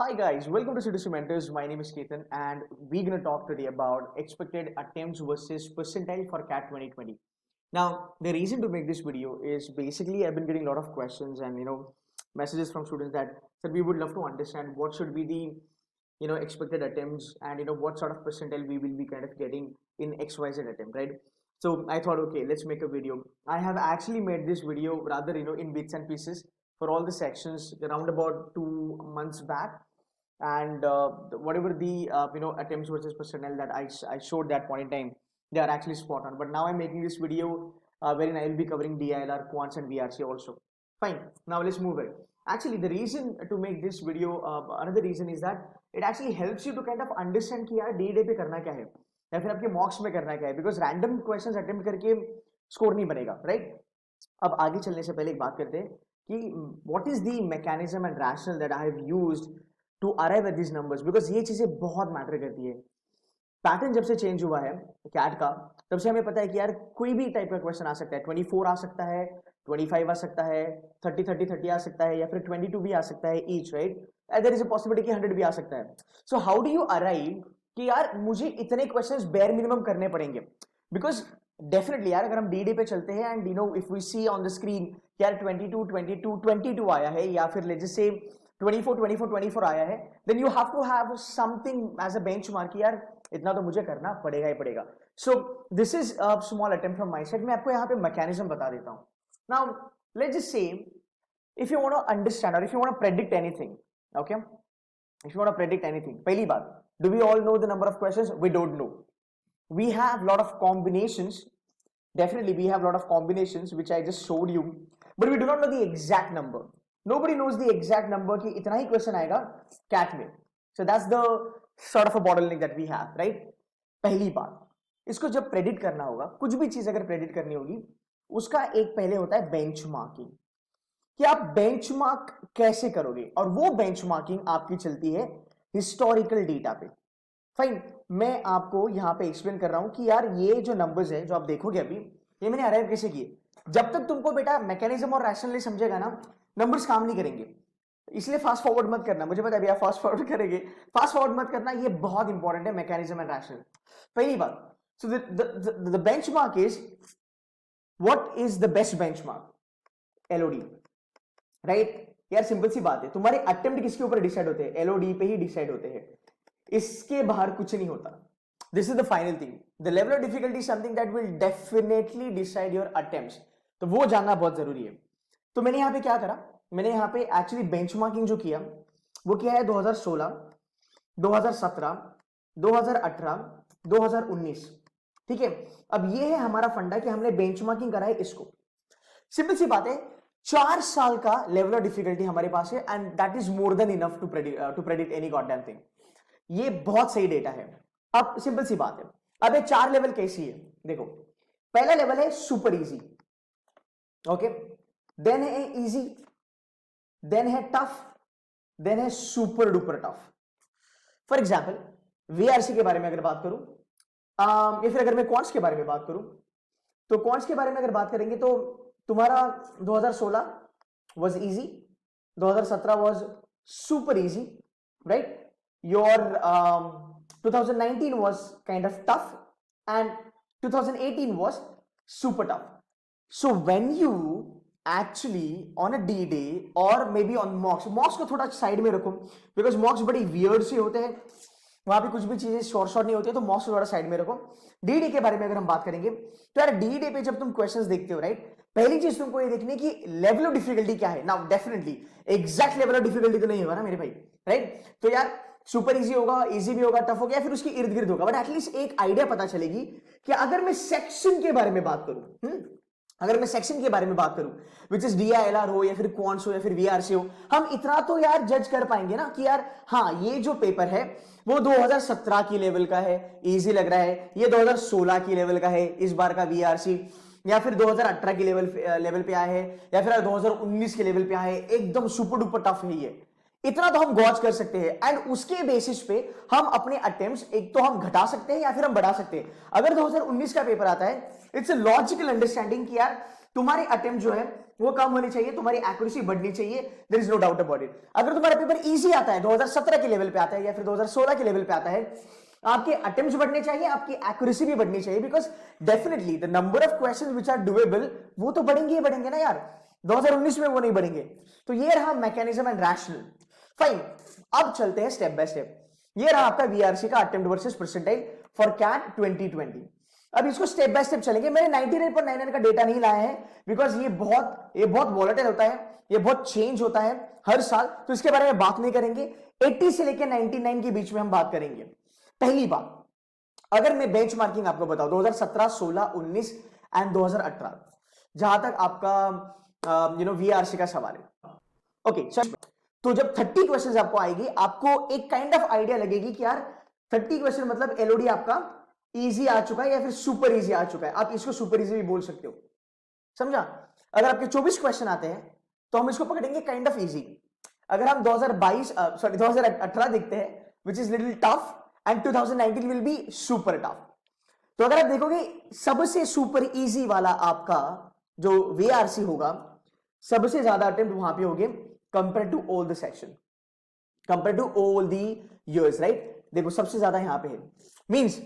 Hi guys, welcome to Citizen Mentors. My name is Ketan and we're going to talk today about expected attempts versus percentile for CAT 2020. Now, the reason to make this video is basically I've been getting a lot of questions and messages from students that we would love to understand what should be the expected attempts and what sort of percentile we will be kind of getting in XYZ attempt, right? So I thought, okay, let's make a video. I have actually made this video rather in bits and pieces for all the sections around about 2 months back, and whatever the attempts versus percentile that I showed that point in time, they are actually spot on. But now I'm making this video wherein I will be covering DILR, Quants and VARC also. Fine, now let's move it. Actually, the reason to make this video, another reason is that it actually helps you to kind of understand कि यार day पे करना क्या है या फिर आपके मॉक्स में करना क्या है, बिकॉज रैंडम क्वेश्चंस अटेम्प्ट करके स्कोर नहीं बनेगा, राइट? अब आगे चलने से पहले एक बात करते हैं कि what is the mechanism and rational that I have used to arrive at this numbers, because ये चीजें बहुत मैटर करती है. पैटर्न जब से चेंज हुआ है कैट का, तब से हमें पता है कि यार कोई भी टाइप का क्वेश्चन आ सकता है. 24 आ सकता है, 25 आ सकता है, 30 आ सकता है, या फिर 22 भी आ सकता है each, right? There is a possibility कि 100 भी आ सकता है. So how do you arrive कि यार मुझे इतने क्वेश्चंस बेयर मिनिमम करने पड़ेंगे? बिकॉज डेफिनेटली यार अगर हम डी पे चलते हैं and if we see on the screen यार 22 आया है, या फिर लेट्स जस्ट से 24 आया है, then you have to have something as a benchmark यार इतना तो मुझे करना पड़ेगा ही पड़ेगा. So this is a small attempt from my side. मैं आपको यहाँ पे मैकेनिज्म बता देता हूँ. Now let's just say if you want to understand और if you want to predict anything, okay, if you want to predict anything, पहली बात, do we all know the number of questions? We don't know. We have lot of combinations. Definitely we have lot of combinations which I just showed you, but we do not know the exact number. Nobody knows the exact number कि इतना ही question आएगा CAT में. So that's the sort of a bottleneck that we have, right? पहली बात, इसको जब predict करना होगा, कुछ भी चीज अगर प्रेडिक्ट करनी होगी, उसका एक पहले होता है बेंचमार्किंग कि आप बेंचमार्क कैसे करोगे, और वो बेंचमार्किंग आपकी चलती है हिस्टोरिकल डेटा पे. फाइन, मैं आपको यहां पे एक्सप्लेन कर रहा हूं कि यार ये जो नंबर्स है जो आप देखोगे अभी, ये मैंने अराइव कैसे किए. जब तक तुमको बेटा मैकेनिज्म और रैशनल समझेगा ना, नंबर्स काम नहीं करेंगे. इसलिए फास्ट फॉरवर्ड मत करना. मुझे पता है भैया फास्ट फॉरवर्ड करेंगे, फास्ट फॉरवर्ड मत करना. ये बहुत इंपॉर्टेंट है, मैकेनिज्म एंड रैशनल. पहली बात, so the benchmark is, what is the best benchmark? Elodie, right? यार सिंपल सी बात है, तुम्हारे अटेम्प्ट किसके ऊपर डिसाइड होते हैं? एलओडी पे ही डिसाइड होते हैं, इसके बाहर कुछ नहीं होता. This is the final thing. The level of difficulty something that will definitely decide your attempts. तो वो जानना बहुत जरूरी है. तो मैंने यहां पे क्या करा, मैंने यहां पे एक्चुअली बेंचमार्किंग जो किया वो किया है 2016, 2017, 2018, 2019. ठीक है, अब ये है हमारा फंडा कि हमने बेंचमार्किंग करा है इसको. सिंपल सी बात है, 4 साल का लेवल ऑफ डिफिकल्टी हमारे पास है, and that is more than enough to predict any goddamn thing. ये बहुत सही डेटा है. अब सिंपल सी बात है, अब ये 4 लेवल कैसी है देखो. पहला लेवल है सुपर इजी, ओके, देन है इजी, देन है टफ, देन है super duper tough. For example VRC के बारे में अगर बात करूं, या फिर अगर मैं क्वांट्स के बारे में बात करूं, तो क्वांट्स के बारे में अगर बात करेंगे तो तुम्हारा 2016 was easy, 2017 was super easy, right? Your 2019 was kind of tough, and 2018 was super tough. So when you actually on a D day or maybe on mocks को थोड़ा साइड में रखो, because mocks बड़ी weird से होते हैं, वहां पे कुछ भी चीजें शॉर्ट नहीं होती है, तो मॉक्स थोड़ा साइड में रखो. डी के बारे में अगर हम बात करेंगे तो यार डी पे जब तुम क्वेश्चंस देखते हो, राइट, पहली चीज तुमको ये देखनी है कि लेवल ऑफ डिफिकल्टी क्या है. Now definitely exact level of difficulty तो नहीं होगा ना मेरे भाई, राइट? तो यार सुपर इजी होगा, इजी भी होगा, टफ होगा, या फिर उसके इर्द गिर्द होगा, बट एटलीस्ट एक आइडिया पता चलेगी कि अगर मैं सेक्शन के बारे में बात करूं, अगर मैं सेक्शन के बारे में बात करूं विच इज DILR हो या फिर क्वांट्स हो या फिर VARC हो, हम इतना तो यार जज कर पाएंगे ना कि यार हाँ ये जो पेपर है वो 2017 की लेवल का है, इजी लग रहा है. ये 2016 की लेवल का है इस बार का VARC, या फिर 2018 की लेवल पे आया है, या फिर 2019 के लेवल पे आया है, एकदम सुपर डुपर टफ है ये. इतना तो हम गॉज कर सकते हैं, एंड उसके बेसिस पे हम अपने अटेम्प्ट्स एक तो हम घटा सकते हैं या फिर हम बढ़ा सकते हैं. अगर 2019 का पेपर आता है, इट्स अ लॉजिकल अंडरस्टैंडिंग कि यार तुम्हारे अटेम्प्ट जो है वो कम होने चाहिए, तुम्हारी एक्यूरेसी बढ़नी चाहिए, there is no doubt about it. अगर तुम्हारा पेपर इजी आता है, 2017 के लेवल पे आता है या फिर 2016 के लेवल पे आता है, आपके अटेम्प्ट्स बढ़ने चाहिए, आपकी एक्यूरेसी भी बढ़नी चाहिए, because definitely the number of questions which are doable वो तो बढ़ेंगे ही बढ़ेंगे ना यार, 2019 में वो नहीं बढ़ेंगे। तो ये रहा मैकेनिज्म एंड रैशनल। फाइन, अब चलते हैं स्टेप बाय स्टेप। ये रहा आपका वीआरसी का attempt versus percentile for CAT 2020। अब इसको स्टेप बाय स्टेप चलेंगे। मैंने 99.99 का डेटा नहीं लाया है बिकॉज ये बहुत वॉलेटाइल होता है, ये बहुत चेंज होता है हर साल, तो इसके बारे में बात नहीं करेंगे। 80 से लेकर 99 के बीच में हम बात करेंगे। पहली बात, अगर मैं बेंचमार्किंग आपको बताऊं 2017, 16, 19 एंड 2018, जहां तक आपका वीआरसी का सवाल है, ओके चल। तो जब 30 क्वेश्चंस आपको आएगी, आपको एक काइंड ऑफ आइडिया लगेगी कि यार 30 क्वेश्चन मतलब एलओडी आपका इजी आ चुका है या फिर सुपर इजी आ चुका है। आप इसको सुपर इजी भी बोल सकते हो, समझा। अगर आपके 24 क्वेश्चन आते हैं तो हम इसको पकड़ेंगे काइंड ऑफ इजी। अगर हम 2018 देखते हैं which is little tough and 2019 will be super tough. तो अगर आप देखोगे सबसे सुपर इजी वाला आपका जो वीआरसी होगा, सबसे ज्यादा अटेम्प्ट वहां पे होंगे compare to all the section, compare to all the years, right. देखो सबसे ज्यादा यहां पे है, मींस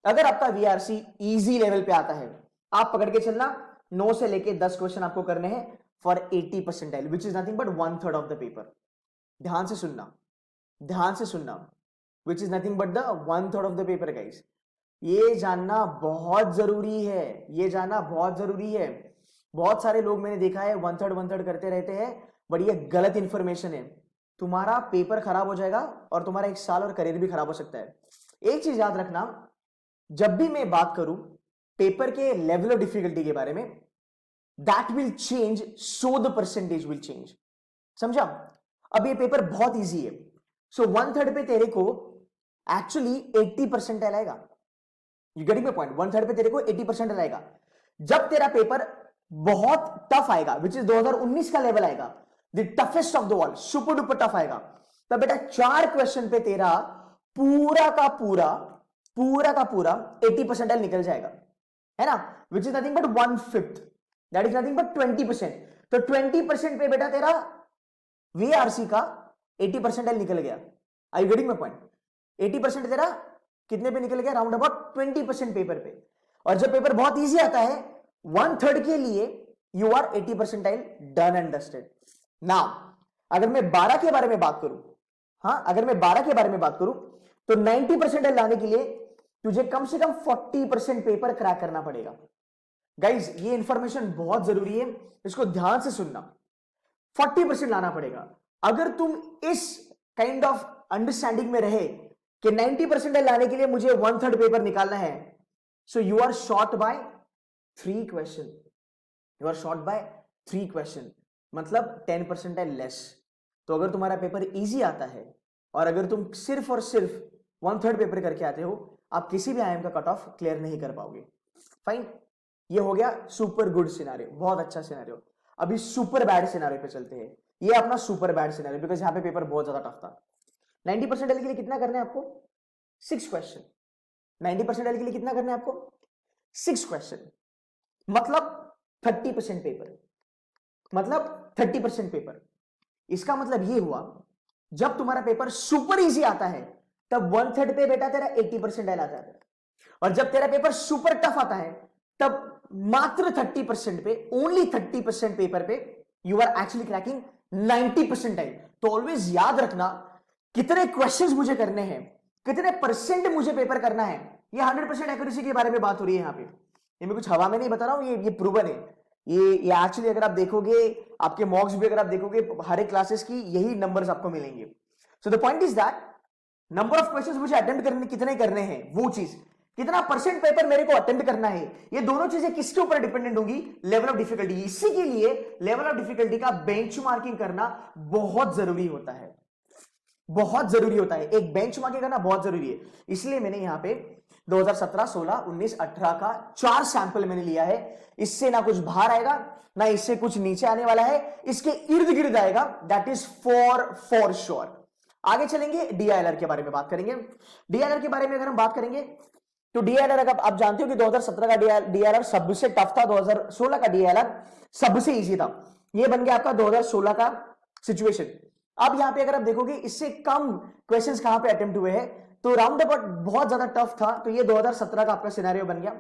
अगर आपका वीआरसी इजी लेवल पे आता है, आप पकड़ के चलना 9 से लेके 10 क्वेश्चन आपको करने हैं for 80 percentile which is nothing but 1/3 of the paper. ध्यान से सुनना, ध्यान से सुनना, which is nothing but the 1/3 of the paper guys. ये जानना बहुत जरूरी है, ये जानना बहुत जरूरी है। बहुत सारे लोग मैंने देखा है 1/3 करते रहते हैं, बट ये गलत इंफॉर्मेशन है। तुम्हारा पेपर खराब हो जाएगा और तुम्हारा एक साल और करियर भी खराब हो सकता है। एक चीज याद रखना, जब भी मैं बात करूं पेपर के लेवल ऑफ डिफिकल्टी के बारे में, that will change so the percentage will change, समझा। अब ये पेपर बहुत इजी है, सो 1/3 पे तेरे को एक्चुअली 80 परसेंटाइल आएगा। You getting my point? 1/3 पे तेरे को 80 परसेंटाइल आएगा। जब तेरा पेपर बहुत टफ आएगा विच इज 2019 का लेवल आएगा, the toughest of the all, super duper tough आएगा, तब बेटा 4 क्वेश्चन पे तेरा पूरा का पूरा 80 परसेंटाइल निकल जाएगा, है ना, which is nothing but 1/5, that is nothing but 20%। तो 20% पे बेटा तेरा वीआरसी का 80 परसेंटाइल निकल गया। आई यू गेटिंग माय पॉइंट? 80% तेरा कितने पे निकल गया? राउंड अबाउट 20% पेपर पे। और जब पेपर बहुत इजी आता है 1/3 के लिए, you are 80 percentile done and dusted. Now अगर मैं 12 के बारे में बात करूं, हाँ अगर मैं 12 के बारे में बात करूं, तो 90 परसेंटाइल लाने के लिए तुझे कम से कम 40% पेपर क्रैक करना पड़ेगा। गाइज ये इंफॉर्मेशन बहुत जरूरी है, इसको ध्यान से सुनना। 40% लाना पड़ेगा। अगर तुम इस काइंड ऑफ अंडरस्टैंडिंग में रहे कि 90% लाने के लिए मुझे 1/3 पेपर निकालना है, so you are short by 3 question, you are short by 3 question, मतलब 10% लेस। तो अगर तुम्हारा पेपर इजी आता है और अगर तुम सिर्फ और सिर्फ 1/3 पेपर करके आते हो, आप किसी भी आईएम का कट ऑफ क्लियर नहीं कर पाओगे। फाइन, ये हो गया सुपर गुड सिनेरियो, बहुत अच्छा सिनेरियो। अभी सुपर बैड सिनेरियो पे चलते हैं। ये अपना सुपर बैड सिनेरियो, बिकॉज यहां पे पेपर बहुत ज्यादा टफ था। 90% के लिए कितना करना है आपको? 6 क्वेश्चन। 90% के लिए कितना करना है आपको? 6 क्वेश्चन, मतलब 30% पेपर, मतलब 30% पेपर। इसका मतलब ये हुआ, जब तुम्हारा पेपर सुपर इजी आता है तब 1/3 पे बेटा तेरा 80 परसेंटाइल आ जाता है, और जब तेरा पेपर सुपर टफ आता है तब मात्र 30% पे, ओनली 30% पेपर पे you are actually cracking 90 percentile. तो ऑलवेज याद रखना, कितने क्वेश्चंस मुझे करने हैं, कितने परसेंट मुझे पेपर करना है। ये 100% एक्यूरेसी के बारे में बात हो रही है यहाँ पे, ये मैं कुछ हवा में नहीं बता रहा हूं, ये प्रूवन है। ये एक्चुअली अगर आप देखोगे, आपके मॉक्स भी अगर आप देखोगे हर एक क्लासेस की, यही नंबर्स आपको मिलेंगे। So the point is that number of questions मुझे अटेम्प्ट करने कितने करने हैं, वो चीज, कितना परसेंट पेपर मेरे को अटेम्प्ट करना है, ये दोनों चीजें किसके ऊपर डिपेंडेंट होंगी? Level of difficulty. इसी के लिए लेवल ऑफ डिफिकल्टी का बेंचमार्किंग करना बहुत जरूरी होता है, बहुत जरूरी होता है। एक बेंचमार्किंग करना बहुत जरूरी है। इसलिए मैंने यहां पे 2017, 16, 19, 18 का 4 सैंपल मैंने लिया है। इससे ना कुछ बाहर आएगा, ना इससे कुछ नीचे आने वाला है, इसके इर्द गिर्द आएगा, दैट इज फॉर श्योर। आगे चलेंगे, डीआईएलआर के बारे में बात करेंगे। डीआईएलआर के बारे में अगर हम बात करेंगे तो डीएलआर अगर आप जानते हो कि 2017 का डीएलआर सबसे टफ था, 2016 का डीएलआर सबसे इजी था। ये बन गया आपका 2016 का सिचुएशन। अब यहां पे अगर आप देखोगे इससे कम क्वेश्चंस कहां पे अटेम्प्ट हुए हैं, तो राउंड अबाउट बहुत ज्यादा टफ था, तो ये 2017 का आपका सिनेरियो बन गया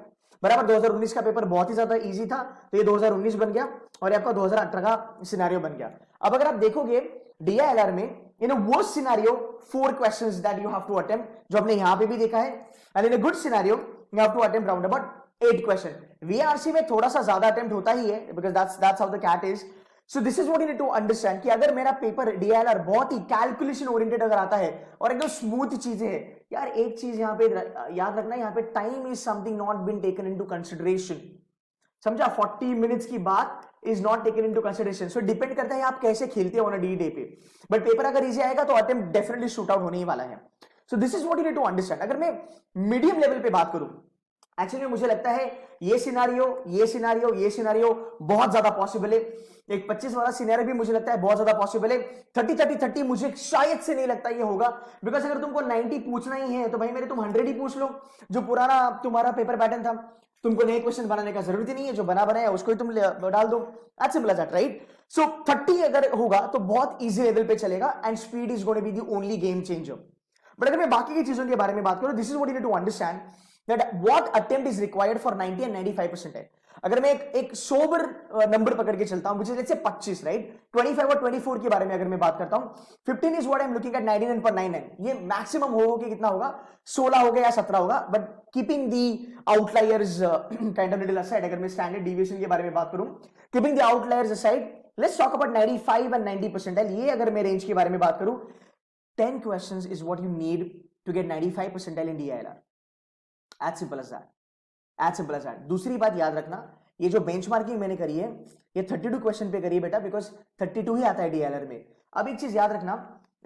बराबर। 2019 का पेपर बहुत ही ज्यादा इजी था, तो ये 2019 बन गया, और ये आपका 2018 का सिनेरियो बन गया। अब अगर आप देखोगे डीआईएलआर में in a worst scenario 4 questions that you have to attempt, जो हमने यहां पे भी देखा है, and in a good scenario you have to attempt round about 8 question. VRC में थोड़ा सा ज्यादा अटेम्प्ट होता ही है, because that's how the CAT is. So this is what you need to understand कि अगर मेरा पेपर डीआईएलआर बहुत ही कैलकुलेशन ओरिएंटेड अगर आता है और एकदम स्मूथ चीजें हैं, यार एक चीज यहां पे याद रखना, यहां पे time is something not been taken into consideration, समझा? 40 मिनट्स की बात is not taken into consideration. So depend करता है आप कैसे खेलते हो ना डी डे पे, बट पेपर अगर इजी आएगा तो अटेम्प्ट डेफिनेटली शूट आउट होने ही वाला है। So this is what you need to understand. अगर मैं मीडियम लेवल पे बात करूं, एक्चुअली मुझे लगता है ये सिनारियो बहुत ज्यादा पॉसिबल है। एक 25 वाला सिनेरियो भी मुझे लगता है बहुत ज्यादा पॉसिबल है। 30-30-30 मुझे शायद से नहीं लगता ये होगा, बिकॉज अगर तुमको 90 पूछना ही है तो भाई मेरे तुम 100 ही पूछ लो, जो पुराना तुम्हारा पेपर पैटर्न था। तुमको नए क्वेश्चन बनाने का जरूरत ही नहीं है, जो बनाया उसको ही तुम डाल दो, as simple as that, right? So 30 अगर होगा तो बहुत इजी लेवल पे चलेगा, and speed is going to be the only game changer. But अगर मैं बाकी की चीजों के बारे में बात करूं, this is what you need to understand that what attempt is required for 90 and 95%। अगर मैं एक सोबर नंबर पकड़ के चलता हूं, मुझे लेट्स से 25, राइट? 25 और 24 के बारे में अगर मैं बात करता हूं, 15 is what I am looking at 99.99। ये मैक्सिमम होगा कि कितना होगा, 16 होगा या 17 होगा, but keeping the outliers kind of little aside, अगर मैं स्टैंडर्ड डिविएशन के बारे में बात करूं, keeping the outliers aside, let's talk about 95 and 90%। ये अगर मैं रेंज के बारे में बात करूं, 10 questions is what you need to get 95% in DILR. As simple as that, as simple as that। दूसरी बात याद रखना, ये जो बेंचमार्किंग मैंने करी है ये 32 क्वेश्चन पे करी है बेटा, बिकॉज 32 ही आता है डीएलआर में। अब एक चीज याद रखना,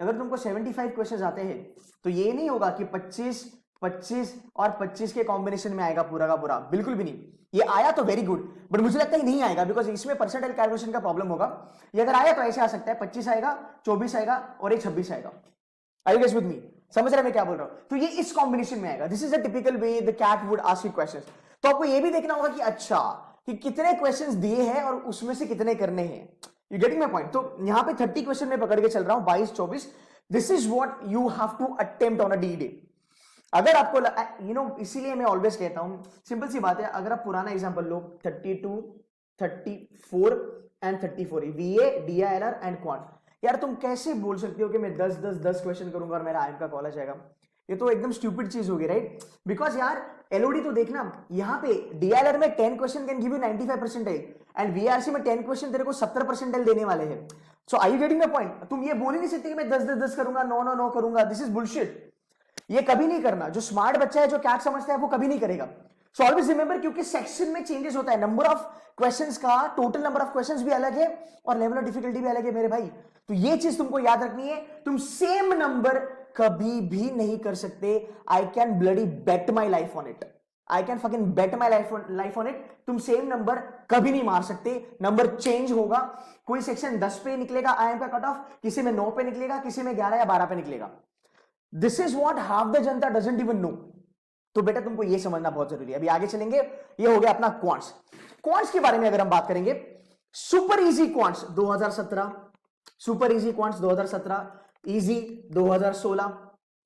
अगर तुमको 75 क्वेश्चन आते हैं तो ये नहीं होगा कि 25, 25 और 25 के कॉम्बिनेशन में आएगा पूरा का पूरा, बिल्कुल भी नहीं। ये आया तो वेरी गुड, बट मुझे लगता है नहीं आएगा, बिकॉज इसमें परसेंटाइल कैलकुलेशन का प्रॉब्लम होगा। ये अगर आया तो ऐसे आ सकता है, 25 आएगा, 24 आएगा और एक 26 आएगा। Are you guys with me? समझ रहे मैं क्या बोल रहा हूं? तो ये इस कॉम्बिनेशन में आएगा। This is a typical way the CAT would ask you questions. तो आपको ये भी देखना होगा कि अच्छा कि कितने क्वेश्चंस दिए हैं और उसमें से कितने करने हैं। You getting my point? तो यहां पे 30 क्वेश्चन में पकड़ के चल रहा हूं, 22, 24। This is what you have to attempt on a D day. अगर आपको यू नो, इसीलिए मैं ऑलवेज कहता हूं, सिंपल सी बात है, अगर आप पुराना example low, 32, 34 and 34, वीए, DILR and quant, यार तुम कैसे बोल सकते हो कि मैं 10 क्वेश्चन करूंगा और मेरा आईएम का कॉलेज आएगा? ये तो एकदम स्टूपिड चीज होगी, राइट? बिकॉज यार एलओडी तो देखना, यहां पे डीएलआर में 10 question can give you 95% and VRC में 10 क्वेश्चन तेरे को 70% देने वाले हैं। So are you getting my point? तुम ये बोल ही नहीं सकते कि मैं 10 करूंगा, 9 करूंगा। This is bullshit. ये कभी नहीं करना। जो स्मार्ट बच्चा है, जो कैट समझता है, वो कभी नहीं करेगा। सो ऑलवेज रिमेंबर, क्योंकि सेक्शन में चेंजेस होता है, नंबर ऑफ क्वेश्चंस का, टोटल नंबर ऑफ क्वेश्चंस भी अलग है और लेवल ऑफ डिफिकल्टी भी अलग है मेरे भाई। तो ये चीज तुमको याद रखनी है, तुम सेम नंबर कभी भी नहीं कर सकते। I can bloody bet my life on it, I can fucking bet my life on it. तुम सेम नंबर कभी नहीं मार सकते, नंबर चेंज होगा। कोई सेक्शन 10 पे निकलेगा आईएम का कट ऑफ, किसी में 9 पे निकलेगा, किसी में 11 या 12 पे निकलेगा। This is what half the Janata doesn't even know. तो बेटा तुमको ये समझना बहुत जरूरी है। अभी आगे चलेंगे। ये हो गया अपना क्वांट्स। क्वांट्स के बारे में अगर हम बात करेंगे, super easy quants 2017, super easy quants 2017, easy 2016,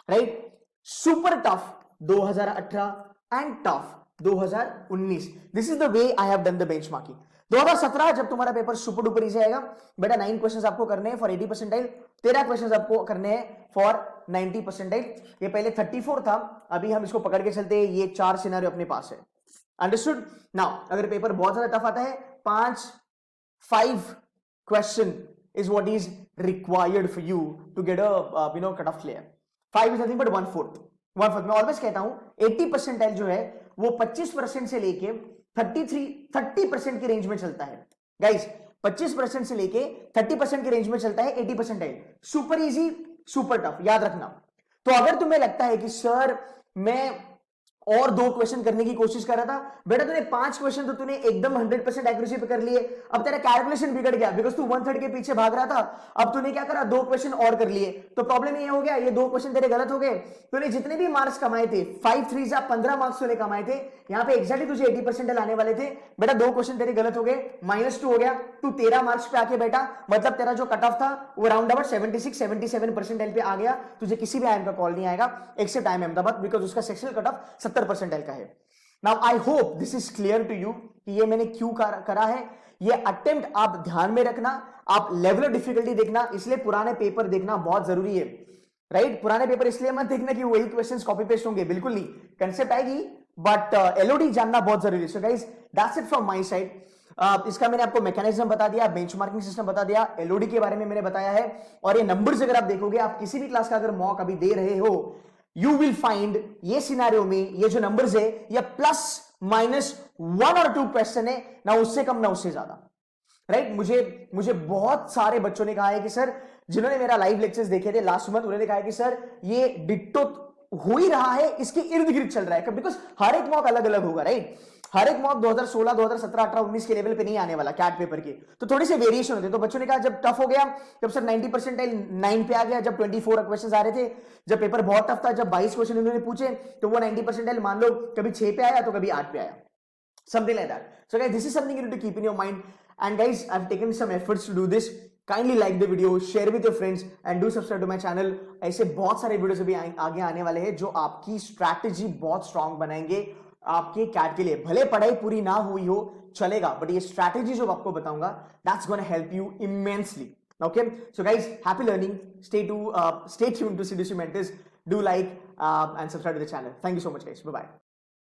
right? Super tough 2018 and tough 2019। This is the way I have done the benchmarking. 2017 जब तुम्हारा पेपर सुपर डुपर इजी आएगा बेटा, 9 क्वेश्चंस आपको करने हैं फॉर 80%, 13 क्वेश्चंस आपको करने हैं फॉर 90%। ये पहले 34 था, अभी हम इसको पकड़ के चलते हैं, ये 4 सिनेरियो अपने पास है। अंडरस्टूड? नाउ अगर पेपर बहुत ज्यादा टफ आता है, 5 question is what is required for you to get a cut off clear. 5 is nothing but 1/4. मैं ऑलवेज कहता हूं 80% जो है वो 25% से लेके 30% की रेंज में चलता है गाइस। 25% से लेके 30% की रेंज में चलता है 80%। सुपर इजी, सुपर टफ, याद रखना। तो अगर तुम्हें लगता है कि सर मैं और 2 क्वेश्चन करने की कोशिश कर रहा था। बेटा तूने 5 क्वेश्चन तो तूने एकदम 100% एक्यूरेसी पे कर लिए, अब तेरा कैलकुलेशन बिगड़ गया बिकॉज तू 1/3 के पीछे भाग रहा था। अब तूने क्या करा, 2 क्वेश्चन और कर लिए, तो प्रॉब्लम ये हो गया, ये 2 क्वेश्चन तेरे गलत हो गए। तूने जितने भी मार्क्स कमाए थे 5 3 या 15 मार्क्स तूने कमाए थे, यहाँ पे एग्जैक्टली तुझे 80% आने वाले थे, बेटा 2 क्वेश्चन तेरे गलत हो गए, -2 हो गया, तू 13 मार्क्स पे आके बैठा, मतलब तेरा जो कट ऑफ था वो राउंड अबाउट 76-77% पे आ गया। तुझे किसी भी आईएम का कॉल नहीं आएगा एक्सेप्ट आईएम अहमदाबाद बिकॉज उसका सेक्शनल कट ऑफ 70% का है। Now I hope this is clear to you कि ये मैंने क्यों करा है। ये अटेम्प्ट आप ध्यान में रखना, आप लेवल ऑफ डिफिकल्टी देखना, इसलिए पुराने पेपर देखना बहुत जरूरी है, राइट? पुराने पेपर इसलिए मत देखना कि वही क्वेश्चंस कॉपी पेस्ट होंगे, बिल्कुल नहीं, कंसेप्ट आएगी बट एलओडी जानना बहुत जरूरी है। So guys that's it from my side. इसका मैंने आपको मैकेनिज्म बता दिया, बेंचमार्किंग सिस्टम बता दिया, एलओडी के बारे में मैंने बताया है, और ये नंबर्स अगर आप देखोगे, आप किसी भी क्लास का अगर मॉक अभी दे रहे हो, यू विल फाइंड ये सिनेरियो में ये जो नंबर्स है ये +-1 और 2 क्वेश्चन है, ना उससे कम ना उससे ज्यादा, राइट? मुझे बहुत सारे बच्चों ने कहा है कि सर, जिन्होंने मेरा लाइव लेक्चर्स देखे थे लास्ट मंथ, उन्होंने कहा है कि सर ये डिट्टो हो ही रहा है, इसके इर्द गिर्द चल रहा है, बिकॉज हर एक मॉक अलग अलग होगा, राइट? हर एक मॉक 2016 2017 18 19 के लेवल पे नहीं आने वाला कैट पेपर के, तो थोड़ी सी वेरिएशन होते हैं। तो बच्चों ने कहा जब टफ हो गया, जब सर 90% 9 पे आ गया, जब 24 क्वेश्चन आ रहे थे, जब पेपर बहुत टफ था, जब 22 क्वेश्चन इन्होंने पूछे, तो वो 90% मान लो कभी 6 पे आया तो कभी 8 पे आया, something like that. So guys, this is something you need to keep in your mind, and guys, I've taken some efforts to do this. Kindly like the video, share with your friends, and do subscribe to my channel. ऐसे बहुत सारे videos अभी आगे आने वाले हैं जो आपकी स्ट्रैटेजी बहुत स्ट्रांग बनाएंगे आपके कैट के लिए। भले पढ़ाई पूरी ना हुई हो चलेगा, बट ये स्ट्रैटेजी जो आपको बताऊंगा, that's gonna help you immensely. Okay, so guys, happy learning. Stay tuned to CDC Mentors. Do like and subscribe to the channel. Thank you so much, guys. Bye bye.